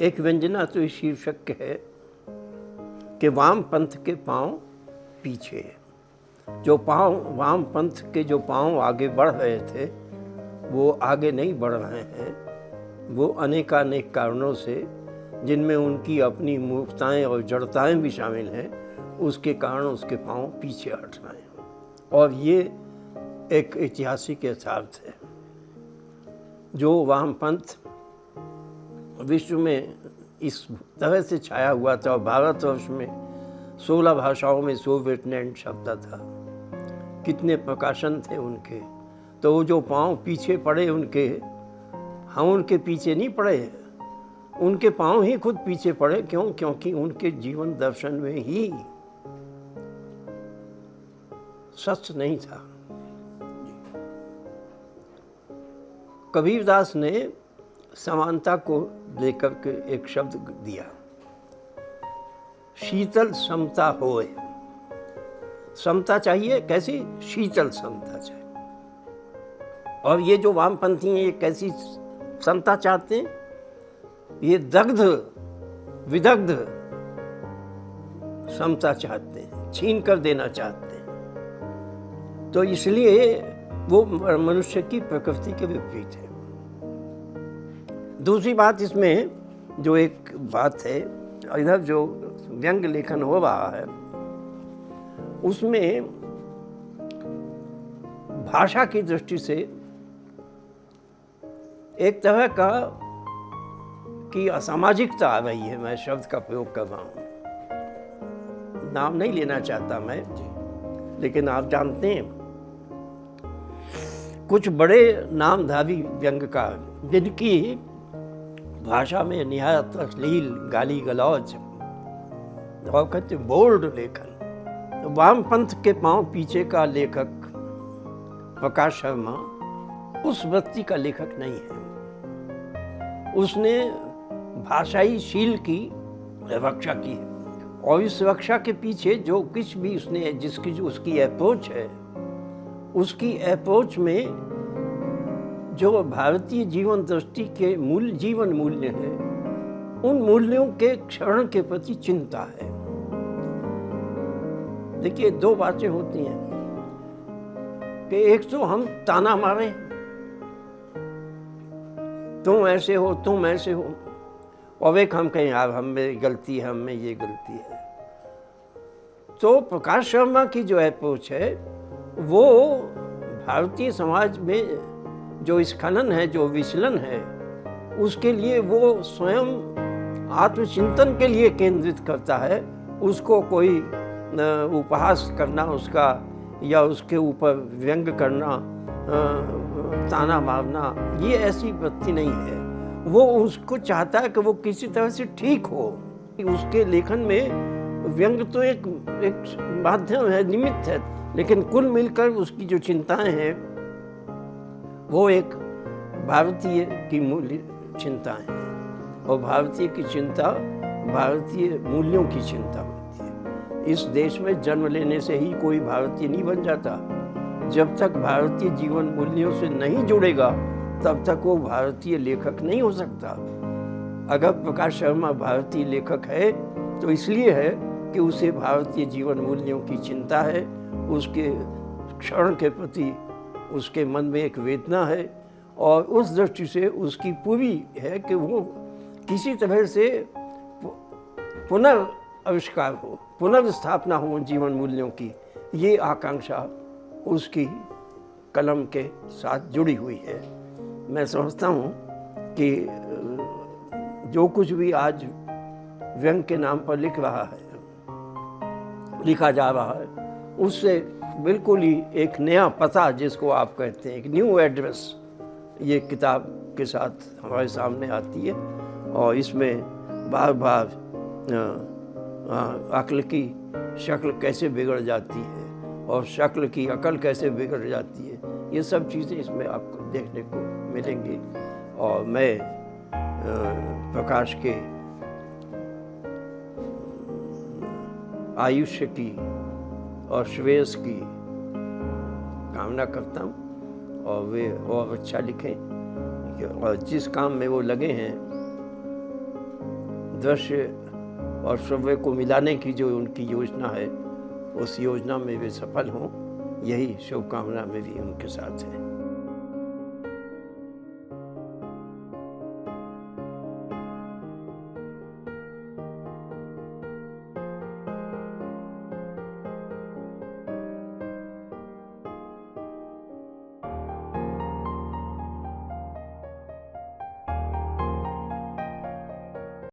एक व्यंजना तो इस शीर्षक है कि वाम पंथ के पांव पीछे। जो पांव वाम पंथ के जो पांव आगे बढ़ रहे थे वो आगे नहीं बढ़ रहे हैं। वो अनेकानेक कारणों से, जिनमें उनकी अपनी मूर्खताएं और जड़ताएं भी शामिल हैं, उसके कारण उसके पांव पीछे हट रहे हैं। और ये एक ऐतिहासिक यथार्थ है। जो वामपंथ विश्व में इस तरह से छाया हुआ था और भारतवर्ष में 16 भाषाओं में सोवियत लैंड छपता था, कितने प्रकाशन थे उनके। तो वो जो पांव पीछे पड़े उनके, हम उनके पीछे नहीं पड़े, उनके पांव ही खुद पीछे पड़े। क्यों? क्योंकि उनके जीवन दर्शन में ही सच नहीं था। कबीरदास ने समानता को लेकर के एक शब्द दिया, शीतल समता होए। समता चाहिए, कैसी? शीतल समता चाहिए। और ये जो वामपंथी हैं, ये कैसी समता चाहते हैं? ये दग्ध विदग्ध समता चाहते हैं, छीन कर देना चाहते हैं। तो इसलिए वो मनुष्य की प्रकृति के विपरीत है। दूसरी बात इसमें जो एक बात है, इधर जो व्यंग लेखन हो रहा है उसमें भाषा की दृष्टि से एक तरह का की असामाजिकता आ रही है। मैं शब्द का प्रयोग कर रहा हूं, नाम नहीं लेना चाहता मैं, लेकिन आप जानते हैं कुछ बड़े नामधारी व्यंग्यकार जिनकी भाषा में निहायत अश्लील गाली गलौज और कहते बोल्ड लेखन। तो वामपंथ के पांव पीछे का लेखक प्रकाश शर्मा उस व्यक्ति का लेखक नहीं है। उसने भाषाई शील की रक्षा की है, और इस रक्षा के पीछे जो कुछ भी उसने जिसकी जो उसकी अप्रोच है, उसकी अप्रोच में जो भारतीय जीवन दृष्टि के जीवन मूल्य है, उन मूल्यों के क्षरण के प्रति चिंता है। देखिए, दो बातें होती हैं कि एक तो हम ताना मारे, तुम ऐसे हो, तुम ऐसे हो, और एक हम कहें यार हम में गलती है, हम में ये गलती है। तो प्रकाश शर्मा की जो अप्रोच है वो भारतीय समाज में जो स्खलन है, जो विचलन है, उसके लिए वो स्वयं आत्मचिंतन के लिए केंद्रित करता है। उसको कोई उपहास करना उसका, या उसके ऊपर व्यंग करना, ताना मारना, ये ऐसी वृत्ति नहीं है। वो उसको चाहता है कि वो किसी तरह से ठीक हो। उसके लेखन में व्यंग तो एक माध्यम है, निमित्त है, लेकिन कुल मिलकर उसकी जो चिंताएं हैं वो एक भारतीय की मूल्य चिंताएं हैं, और भारतीय की चिंता भारतीय मूल्यों की चिंता होती है। इस देश में जन्म लेने से ही कोई भारतीय नहीं बन जाता। जब तक भारतीय जीवन मूल्यों से नहीं जुड़ेगा तब तक वो भारतीय लेखक नहीं हो सकता। अगर प्रकाश शर्मा भारतीय लेखक है तो इसलिए है कि उसे भारतीय जीवन मूल्यों की चिंता है, उसके क्षण के प्रति उसके मन में एक वेदना है, और उस दृष्टि से उसकी पूरी है कि वो किसी तरह से पुनर्आविष्कार हो, पुनर्स्थापना हो जीवन मूल्यों की। ये आकांक्षा उसकी कलम के साथ जुड़ी हुई है। मैं समझता हूँ कि जो कुछ भी आज व्यंग के नाम पर लिखा जा रहा है, उससे बिल्कुल ही एक नया पता, जिसको आप कहते हैं एक न्यू एड्रेस, ये किताब के साथ हमारे सामने आती है। और इसमें बार बार अक्ल की शक्ल कैसे बिगड़ जाती है और शक्ल की अकल कैसे बिगड़ जाती है, ये सब चीज़ें इसमें आपको देखने को मिलेंगी। और मैं प्रकाश के आयुष्य की और श्रेयस की कामना करता हूँ, और वे और अच्छा लिखें, और जिस काम में वो लगे हैं दृश्य और श्रव्य को मिलाने की जो उनकी योजना है, उस योजना में वे सफल हों, यही शुभकामना मेरी उनके साथ है।